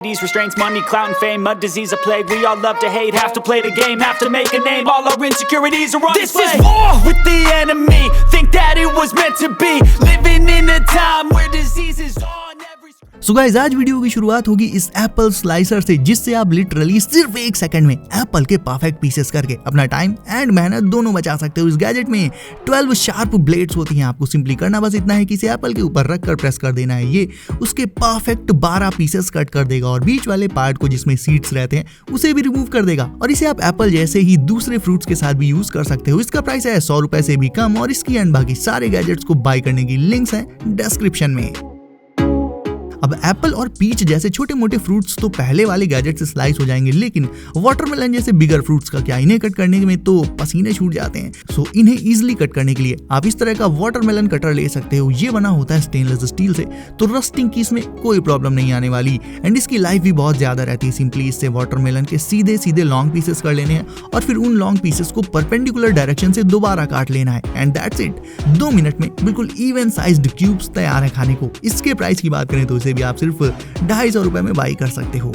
Restraints, money, clout, and fame, a disease, a plague. We all love to hate, have to play the game, have to make a name. All our insecurities are on display. This is war with the enemy. Think that it was meant to be. Living in a time where disease is on every screen. So guys, आज video की शुरुआत होगी इस Apple slicer से, जिससे आप literally सिर्फ 1 second में एप्पल के परफेक्ट पीसेस करके अपना टाइम एंड मेहनत दोनों बचा सकते हो। इस गैजेट में 12 शार्प ब्लेड्स होती हैं। आपको सिंपली करना बस इतना है कि इसे एप्पल के ऊपर रखकर प्रेस कर देना है। ये उसके परफेक्ट 12 पीसेस कट कर देगा और बीच वाले पार्ट को जिसमें सीड्स रहते हैं उसे भी रिमूव कर देगा। और इसे आप एप्पल जैसे ही दूसरे फ्रूट्स के साथ भी यूज कर सकते हो। इसका प्राइस है 100 रुपए से भी कम और इसकी एंड बाकी सारे गैजेट्स को बाय करने की लिंक्स हैं डिस्क्रिप्शन में। अब एप्पल और पीच जैसे छोटे मोटे फ्रूट्स तो पहले वाले गैजेट से स्लाइस हो जाएंगे, लेकिन वाटरमेलन जैसे बिगर फ्रूट्स का क्या, इन्हें कट करने में तो पसीने छूट जाते हैं। सो इन्हें इजीली कट करने के लिए आप इस तरह का वाटरमेलन कटर ले सकते हो। ये बना होता है स्टेनलेस स्टील से, तो रस्टिंग की इसमें कोई प्रॉब्लम नहीं आने वाली एंड इसकी लाइफ भी बहुत ज्यादा रहती है। सिंपली इससे वाटरमेलन के सीधे सीधे लॉन्ग पीसेस कर लेने हैं और फिर उन लॉन्ग पीसेस को परपेंडिकुलर डायरेक्शन से दोबारा काट लेना है एंड दैट्स इट। 2 मिनट में बिल्कुल इवन साइज्ड क्यूब्स तैयार है खाने को। इसके प्राइस की बात करें तो इसे भी आप सिर्फ 250 रुपए में बाई कर सकते हो।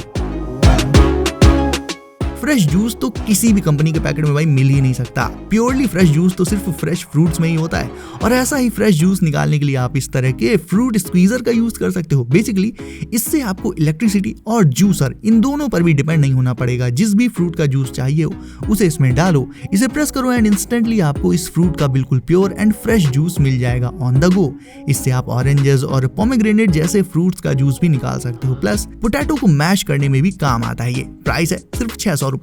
फ्रेश जूस तो किसी भी कंपनी के पैकेट में भाई मिल ही नहीं सकता। प्योरली फ्रेश जूस तो सिर्फ फ्रेश फ्रूट्स में ही होता है और ऐसा ही फ्रेश जूस निकालने के लिए आप इस तरह के फ्रूट स्क्वीजर का यूज कर सकते हो। बेसिकली इससे आपको इलेक्ट्रिसिटी और जूसर इन दोनों पर भी डिपेंड नहीं होना पड़ेगा। जिस भी फ्रूट का जूस चाहिए हो उसे इसमें डालो, इसे प्रेस करो एंड इंस्टेंटली आपको इस फ्रूट का बिल्कुल प्योर एंड फ्रेश जूस मिल जाएगा ऑन द गो। इससे आप ऑरेंजेस और पोमेग्रेनेट जैसे फ्रूट्स का जूस भी निकाल सकते हो। प्लस पोटैटो को मैश करने में भी काम आता है। ये प्राइस है सिर्फ 600 रुपए।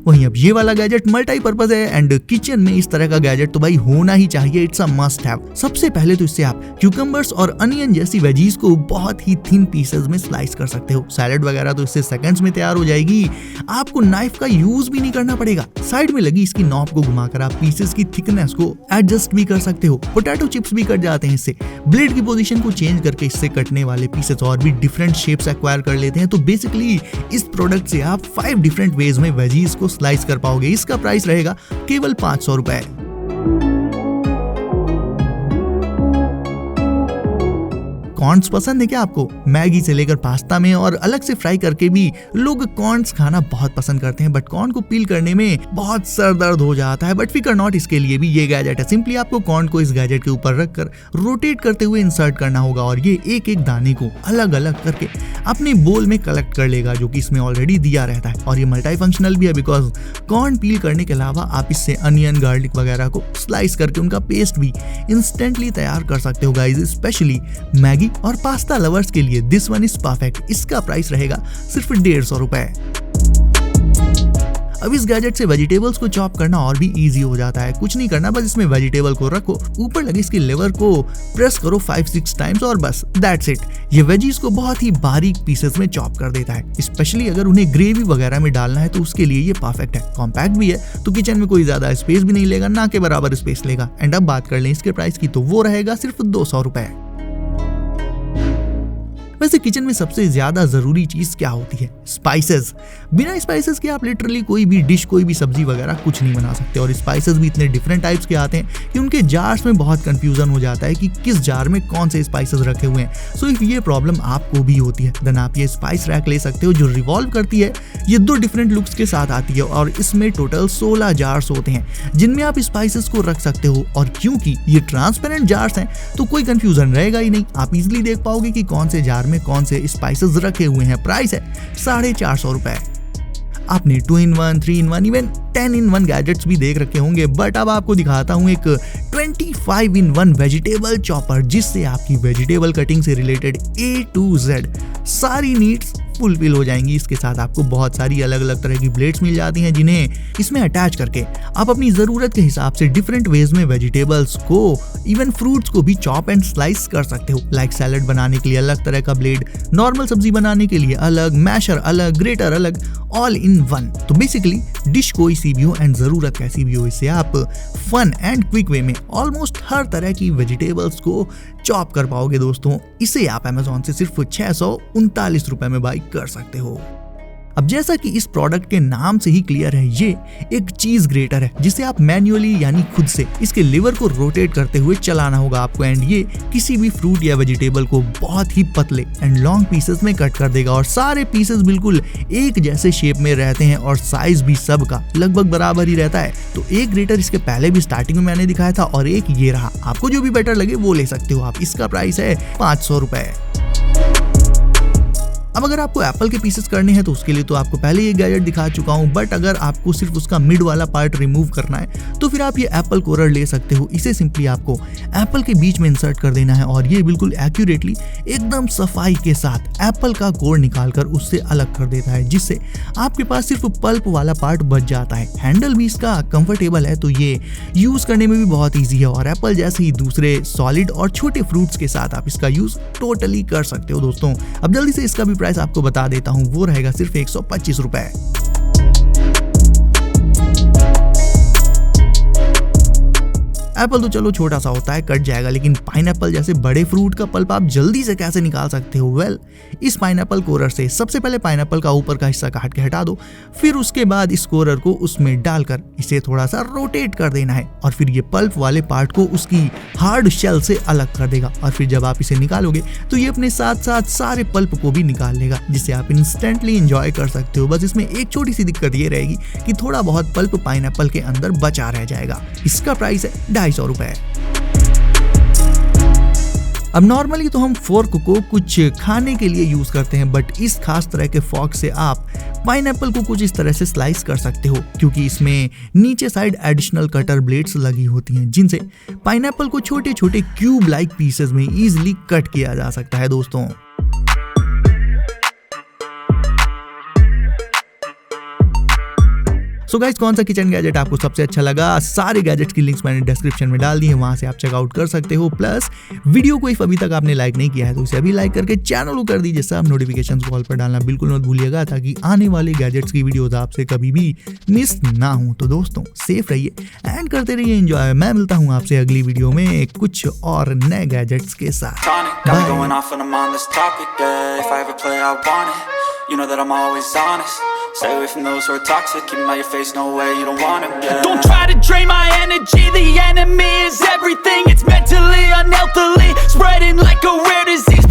वहीं अब ये वाला गैजेट मल्टीपर्पज है एंड किचन में इस तरह का गैजेट तो भाई होना ही चाहिए। It's a must have. सबसे पहले तो इससे आप क्यूकम्बर्स और अनियन जैसी वेजीज को बहुत ही थिन पीसेस में स्लाइस कर सकते हो। सैलेड वगैरह तो इससे सेकंड्स में तैयार हो जाएगी। आपको नाइफ का यूज भी नहीं करना पड़ेगा। साइड में लगी इसकी नॉब को घुमाकर आप पीसेस की थिकनेस को एडजस्ट भी कर सकते हो। पोटैटो चिप्स भी कट जाते हैं इससे। ब्लेड की पोजीशन को चेंज करके इससे कटने वाले पीसेस और भी डिफरेंट शेप्स एक्वायर कर लेते हैं। तो बेसिकली इस प्रोडक्ट से आप 5 डिफरेंट वेज में वेजीज को स्लाइस कर पाओगे। इसका प्राइस रहेगा केवल 500 रुपए। कॉर्न्स पसंद है क्या आपको? मैगी से लेकर पास्ता में और अलग से फ्राई करके भी लोग कॉर्न्स खाना बहुत पसंद करते हैं, बट कॉर्न को पील करने में बहुत सर दर्द हो जाता है। बट फिकर नॉट, इसके लिए भी ये गैजेट है। सिंपली आपको कॉर्न को इस गैजेट के ऊपर रखकर रोटेट करते हुए इंसर्ट करना होगा और ये एक एक दाने को अलग अलग करके अपने बोल में कलेक्ट कर लेगा, जो कि इसमें ऑलरेडी दिया रहता है। और ये मल्टी फंक्शनल भी है बिकॉज कॉर्न पील करने के अलावा आप इससे अनियन, गार्लिक वगैरह को स्लाइस करके उनका पेस्ट भी इंस्टेंटली तैयार कर सकते हो गाइज। स्पेशली मैगी और पास्ता लवर्स के लिए दिस वन इज परफेक्ट। इसका प्राइस रहेगा सिर्फ 150 रुपए। अब इस गैजेट से वेजिटेबल्स को चॉप करना और भी इजी हो जाता है। कुछ नहीं करना, बस इसमें वेजिटेबल को रखो, ऊपर लगे इसके लेवर को प्रेस करो 5-6 टाइम्स और बस दैट्स इट। ये वेजीज को बहुत ही बारीक पीसेस में चॉप कर देता है। स्पेशली अगर उन्हें ग्रेवी वगैरह में डालना है तो उसके लिए ये परफेक्ट है। कॉम्पैक्ट भी है तो किचन में कोई ज्यादा स्पेस भी नहीं लेगा, ना के बराबर स्पेस लेगा। एंड अब बात कर लें इसके प्राइस की तो वो रहेगा सिर्फ 200 रुपए। वैसे किचन में सबसे ज्यादा जरूरी चीज क्या होती है? स्पाइसेस। बिना स्पाइसेस के आप लिटरली कोई भी डिश, कोई भी सब्जी वगैरह कुछ नहीं बना सकते। और स्पाइसेस भी इतने डिफरेंट टाइप्स के आते हैं कि उनके जार्स में बहुत कंफ्यूजन हो जाता है कि किस जार में कौन से स्पाइसेस रखे हुए हैं। सो इफ ये प्रॉब्लम आपको भी होती है देन आप ये स्पाइस रैक ले सकते हो जो रिवॉल्व करती है। ये 2 डिफरेंट लुक्स के साथ आती है और इसमें टोटल 16 जार्स होते हैं जिनमें आप स्पाइसेस को रख सकते हो। और क्योंकि ये ट्रांसपेरेंट जार्स हैं तो कोई कंफ्यूजन रहेगा ही नहीं। आप इजिली देख पाओगे कि कौन से जार में कौन से स्पाइसेस रखे हुए हैं। प्राइस है 450 रुपए। आपने 2-in-1, 3-in-1, even 10-in-1 gadgets भी देख रखे होंगे, बट अब आपको दिखाता हूं एक 25-in-1 वेजिटेबल चॉपर, जिससे आपकी वेजिटेबल कटिंग से रिलेटेड A to Z सारी नीड्स फुलफिल हो जाएंगी। इसके साथ आपको बहुत सारी अलग अलग तरह की ब्लेड्स मिल जाती हैं जिन्हें इसमें अटैच करके आप अपनी जरूरत के हिसाब से डिफरेंट वेज में वेजिटेबल्स को, इवन फ्रूट्स को भी चॉप एंड स्लाइस कर सकते हो। लाइक सैलेड बनाने के लिए अलग तरह का ब्लेड, नॉर्मल सब्जी बनाने के लिए अलग, मैशर अलग, ग्रेटर अलग, ऑल इन वन। तो बेसिकली डिश कोई सी भी हो एंड जरूरत कैसी भी हो, इससे आप फन एंड क्विक वे में ऑलमोस्ट हर तरह की वेजिटेबल्स को चॉप कर पाओगे दोस्तों। इसे आप अमेज़न से सिर्फ 639 रुपए में बाई कर सकते हो। अब जैसा कि इस प्रोडक्ट के नाम से ही क्लियर है, ये एक चीज ग्रेटर है जिसे आप मैन्युअली यानी खुद से इसके लिवर को रोटेट करते हुए चलाना होगा आपको। एंड ये किसी भी फ्रूट या वेजिटेबल को बहुत ही पतले एंड लॉन्ग पीसेस में कट कर देगा और सारे पीसेस बिल्कुल एक जैसे शेप में रहते हैं और साइज भी सबका लगभग बराबर ही रहता है। तो एक ग्रेटर इसके पहले भी स्टार्टिंग में मैंने दिखाया था और एक ये रहा, आपको जो भी बेटर लगे वो ले सकते हो आप। इसका प्राइस है 500 रुपए। अब अगर आपको एप्पल के पीसेस करने हैं तो उसके लिए तो आपको पहले ये गैजेट दिखा चुका हूं, बट अगर आपको सिर्फ उसका मिड वाला पार्ट रिमूव करना है तो फिर आप ये एप्पल कोरर ले सकते हो। इसे सिंपली आपको एप्पल के बीच में इंसर्ट कर देना है और ये बिल्कुल एक्यूरेटली एकदम सफाई के साथ एप्पल का कोर निकालकर उससे अलग कर देता है, जिससे आपके पास सिर्फ पल्प वाला पार्ट बच जाता है। हैंडल भी इसका कंफर्टेबल है तो ये यूज करने में भी बहुत ईजी है और एप्पल जैसे ही दूसरे सॉलिड और छोटे फ्रूट्स के साथ आप इसका यूज टोटली कर सकते हो दोस्तों। अब जल्दी से इसका भी प्राइस आपको बता देता हूं, वो रहेगा सिर्फ 125 रुपए। एप्पल तो चलो छोटा सा होता है, कट जाएगा, लेकिन पाइनएप्पल जैसे बड़े फ्रूट का पल्प आप जल्दी से कैसे निकाल सकते हो? वेल, इस पाइनएप्पल कोरर से सबसे पहले पाइनएप्पल का ऊपर का हिस्सा काट के हटा दो, फिर उसके बाद इस कोरर को उसमें डालकर इसे थोड़ा सा रोटेट कर देना है और फिर ये पल्प वाले पार्ट को उसकी हार्ड शेल से अलग कर देगा और फिर जब आप इसे निकालोगे तो ये अपने साथ साथ सारे पल्प को भी निकाल लेगा, जिसे आप इंस्टेंटली एंजॉय कर सकते हो। बस इसमें एक छोटी सी दिक्कत ये रहेगी कि थोड़ा बहुत पल्प पाइनएप्पल के अंदर बचा रह जाएगा। इसका प्राइस है 250 रुपए। अब नॉर्मली तो हम फोर्क को कुछ खाने के लिए यूज करते हैं, बट इस खास तरह के फॉर्क से आप पाइनएप्पल को कुछ इस तरह से स्लाइस कर सकते हो, क्योंकि इसमें नीचे साइड एडिशनल कटर ब्लेड्स लगी होती हैं जिनसे पाइनएप्पल को छोटे छोटे क्यूब लाइक पीसेस में इजीली कट किया जा सकता है दोस्तों। सो गाइस, कौन सा किचन गैजेट आपको सबसे अच्छा लगा? सारे गैजेट्स की लिंक्स मैंने डिस्क्रिप्शन में डाल दी है, वहां से आप चेकआउट कर सकते हो। प्लस वीडियो को इफ अभी तक आपने लाइक नहीं किया है तो इसे अभी लाइक करके चैनल को कर दीजिए सब, नोटिफिकेशंस कॉल पर डालना बिल्कुल मत भूलिएगा ताकि आने वाले गैजेट्स की वीडियोस आपसे कभी भी मिस ना हो। तो दोस्तों, सेफ रहिए एंड करते रहिए एंजॉय। मैं मिलता हूँ आपसे अगली वीडियो में कुछ और नए गैजेट्स के साथ। You know that I'm always honest. Stay away from those who are toxic. Keep them out your face, no way, you don't want them, yeah. Don't try to drain my energy. The enemy is everything. It's mentally, unhealthily, spreading like a rare disease.